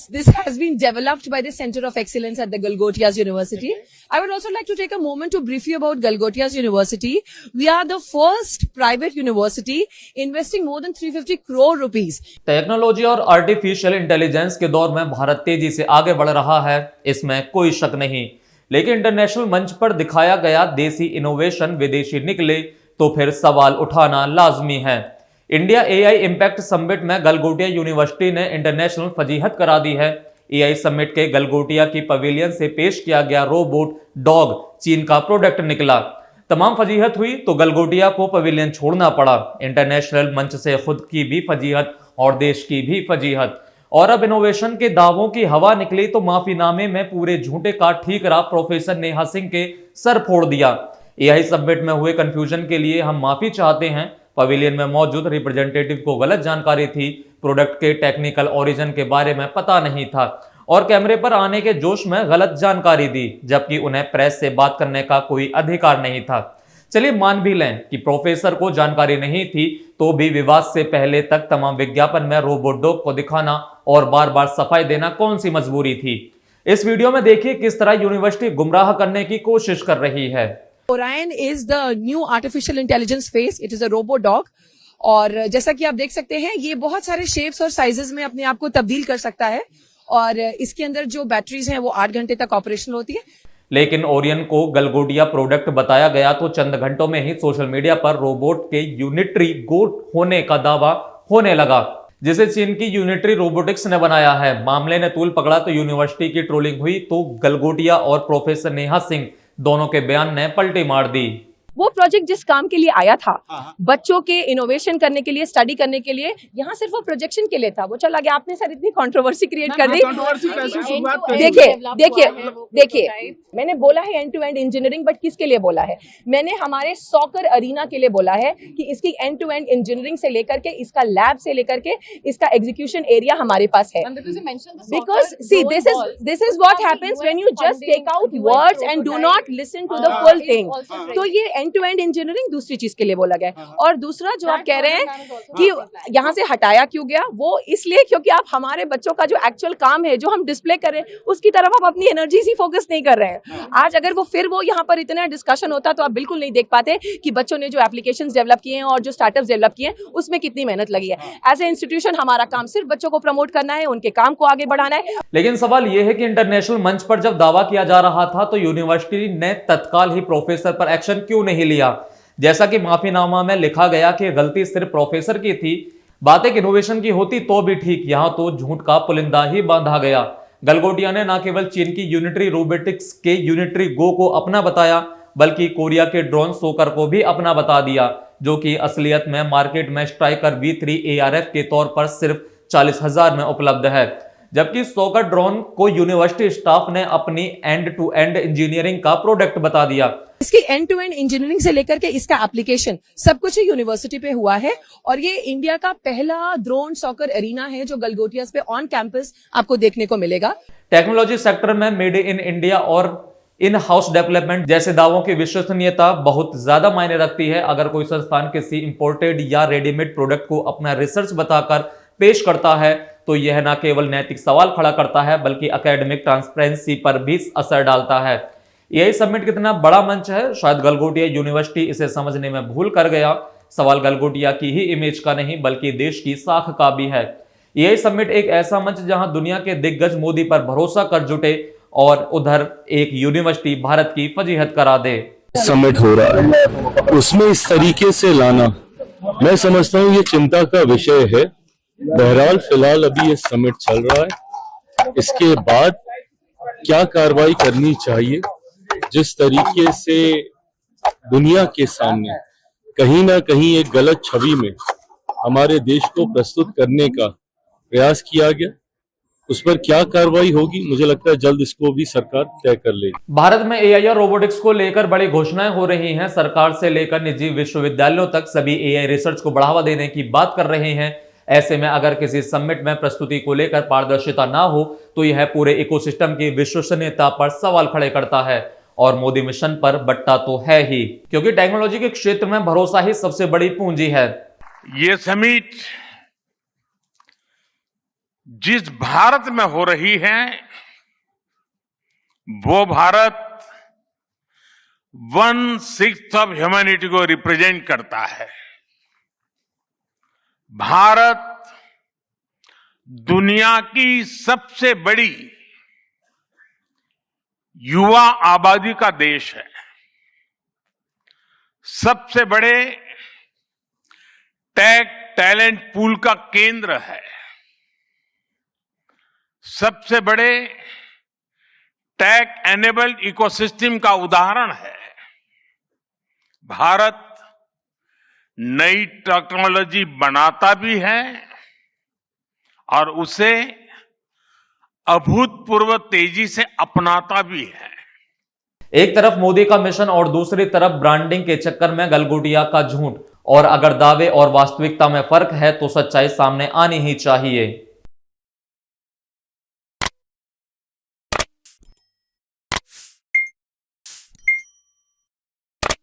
this has been developed by the Center of Excellence at the Galgotias University. I would also like to take a moment to brief you about Galgotias University. We are the first private university investing more than 350 crore rupees. Technology और artificial intelligence के दौर में भारत तेजी से आगे बढ़ रहा है, इसमें कोई शक नहीं। लेकिन इंटरनेशनल मंच पर दिखाया गया देसी इनोवेशन विदेशी निकले तो फिर सवाल उठाना लाजमी है। इंडिया एआई इंपैक्ट समिट में गलगोटिया यूनिवर्सिटी ने इंटरनेशनल फजीहत करा दी है। एआई समिट के गलगोटिया की पवेलियन से पेश किया गया रोबोट डॉग चीन का प्रोडक्ट निकला। तमाम फजीहत हुई तो गलगोटिया को पवेलियन छोड़ना पड़ा। इंटरनेशनल मंच से खुद की भी फजीहत और देश की भी फजीहत। और अब इनोवेशन के दावों की हवा निकली तो माफीनामे में पूरे झूठे का ठीकरा प्रोफेसर नेहा सिंह के सर फोड़ दिया। एआई समिट में हुए कंफ्यूजन के लिए हम माफी चाहते हैं। पवेलियन में मौजूद रिप्रेजेंटेटिव को गलत जानकारी थी, प्रोडक्ट के टेक्निकल ओरिजिन के बारे में पता नहीं था और कैमरे पर आने के जोश में गलत जानकारी दी, जबकि उन्हें प्रेस से बात करने का कोई अधिकार नहीं था। चलिए मान भी लें कि प्रोफेसर को जानकारी नहीं थी, तो भी विवाद से पहले तक तमाम विज्ञापन में रोबोट डॉग को दिखाना और बार बार सफाई देना कौन सी मजबूरी थी। इस वीडियो में देखिए किस तरह यूनिवर्सिटी गुमराह करने की कोशिश कर रही है। Orion is the new artificial intelligence face. It is a robot dog. और जैसा कि आप देख सकते हैं ये बहुत सारे शेप्स और साइजेस में अपने आप को तब्दील कर सकता है और इसके अंदर जो बैटरीज हैं वो 8 घंटे तक ऑपरेशनल होती है। लेकिन ओरियन को गलगोटिया प्रोडक्ट बताया गया तो चंद घंटों में ही सोशल मीडिया पर रोबोट के यूनिटरी गोट होने का दावा होने लगा, जिसे चीन की यूनिटरी रोबोटिक्स ने बनाया है। मामले ने तूल पकड़ा तो यूनिवर्सिटी की ट्रोलिंग हुई तो गलगोटिया और प्रोफेसर नेहा सिंह दोनों के बयान ने पलटी मार दी। वो प्रोजेक्ट जिस काम के लिए आया था, बच्चों के इनोवेशन करने के लिए, स्टडी करने के लिए, यहाँ सिर्फ वो प्रोजेक्शन के लिए था, वो चला गया। आपने सर इतनी कंट्रोवर्सी क्रिएट कर दी। देखिए मैंने बोला है end to end engineering, but किसके लिए बोला है? मैंने हमारे सॉकर अरीना के लिए बोला है कि इसकी एंड टू एंड इंजीनियरिंग से लेकर के, इसका लैब से लेकर के, इसका एग्जीक्यूशन एरिया हमारे पास है। Because see this is what happens when you just take out words and do not listen to the full thing. तो ये एंड टू एंड इंजीनियरिंग दूसरी चीज के लिए बोला गया। और दूसरा जो आप कह रहे हैं कि यहाँ से हटाया क्यों गया, वो इसलिए क्योंकि आप हमारे बच्चों का जो एक्चुअल काम है, जो हम डिस्प्ले कर रहे हैं, उसकी तरफ आप अपनी एनर्जी ही फोकस नहीं कर रहे हैं। आज अगर वो फिर वो यहाँ पर इतना डिस्कशन होता तो आप बिल्कुल नहीं देख पाते कि बच्चों ने जो एप्लीकेशंस डेवलप किए हैं और जो स्टार्टअप्स डेवलप किए हैं उसमें कितनी मेहनत लगी है। एज ए इंस्टीट्यूशन हमारा काम सिर्फ बच्चों को प्रमोट करना है, उनके काम को आगे बढ़ाना है। लेकिन सवाल यह है कि इंटरनेशनल मंच पर जब दावा किया जा रहा था तो यूनिवर्सिटी ने तत्काल ही प्रोफेसर पर एक्शन क्यों नहीं लिया? जैसा कि माफीनामा में लिखा गया कि गलती सिर्फ प्रोफेसर की थी, बात एक इनोवेशन की होती तो भी ठीक, यहां तो झूठ का पुलिंदा ही बांधा गया। गलगोटिया ने न केवल चीन की यूनिटरी रोबोटिक्स के यूनिटरी गो को अपना बताया, बल्कि कोरिया के ड्रोन सोकर को भी अपना बता दिया, जो कि असलियत में मार्केट में स्ट्राइकर V3 ARF के तौर पर सिर्फ 40,000 में उपलब्ध है। जबकि सोकर ड्रोन को यूनिवर्सिटी स्टाफ ने अपनी एंड टू एंड इंजीनियरिंग का प्रोडक्ट बता दिया। इसकी एंड टू एंड इंजीनियरिंग से लेकर के इसका एप्लीकेशन सब कुछ यूनिवर्सिटी पे हुआ है और ये इंडिया का पहला ड्रोन सॉकर एरिना है जो गलगोटियास पे ऑन कैंपस आपको देखने को मिलेगा। टेक्नोलॉजी सेक्टर में मेड इन इंडिया और इन हाउस डेवलपमेंट जैसे दावों की विश्वसनीयता बहुत ज्यादा मायने रखती है। अगर कोई संस्थान किसी इंपोर्टेड या रेडीमेड प्रोडक्ट को अपना रिसर्च बताकर पेश करता है तो यह न केवल नैतिक सवाल खड़ा करता है बल्कि एकेडमिक ट्रांसपेरेंसी पर भी असर डालता है। एआई समिट कितना बड़ा मंच है, शायद गलगोटिया यूनिवर्सिटी इसे समझने में भूल कर गया। सवाल गलगोटिया की ही इमेज का नहीं बल्कि देश की साख का भी है। एआई समिट एक ऐसा मंच जहां दुनिया के दिग्गज मोदी पर भरोसा कर जुटे और उधर एक यूनिवर्सिटी भारत की फजीहत करा दे। समिट हो रहा है उसमें इस तरीके से लाना, मैं समझता हूँ ये चिंता का विषय है। बहरहाल फिलहाल अभी ये समिट चल रहा है, इसके बाद क्या कार्रवाई करनी चाहिए, जिस तरीके से दुनिया के सामने कहीं ना कहीं एक गलत छवि में हमारे देश को प्रस्तुत करने का प्रयास किया गया, उस पर क्या कार्रवाई होगी, मुझे लगता है जल्द इसको भी सरकार तय कर लेगी। भारत में एआई और रोबोटिक्स को लेकर बड़ी घोषणाएं हो रही हैं। सरकार से लेकर निजी विश्वविद्यालयों तक सभी एआई रिसर्च को बढ़ावा देने की बात कर रहे हैं। ऐसे में अगर किसी समिट में प्रस्तुति को लेकर पारदर्शिता ना हो तो यह पूरे इकोसिस्टम की विश्वसनीयता पर सवाल खड़े करता है। और मोदी मिशन पर बट्टा तो है ही, क्योंकि टेक्नोलॉजी के क्षेत्र में भरोसा ही सबसे बड़ी पूंजी है। ये समिट जिस भारत में हो रही है वो भारत 1/6 ऑफ ह्यूमैनिटी को रिप्रेजेंट करता है। भारत दुनिया की सबसे बड़ी युवा आबादी का देश है, सबसे बड़े टेक टैलेंट पूल का केंद्र है, सबसे बड़े टेक एनेबल्ड इकोसिस्टम का उदाहरण है। भारत नई टेक्नोलॉजी बनाता भी है और उसे अभूतपूर्व तेजी से अपनाता भी है। एक तरफ मोदी का मिशन और दूसरी तरफ ब्रांडिंग के चक्कर में गलगोटिया का झूठ, और अगर दावे और वास्तविकता में फर्क है तो सच्चाई सामने आनी ही चाहिए।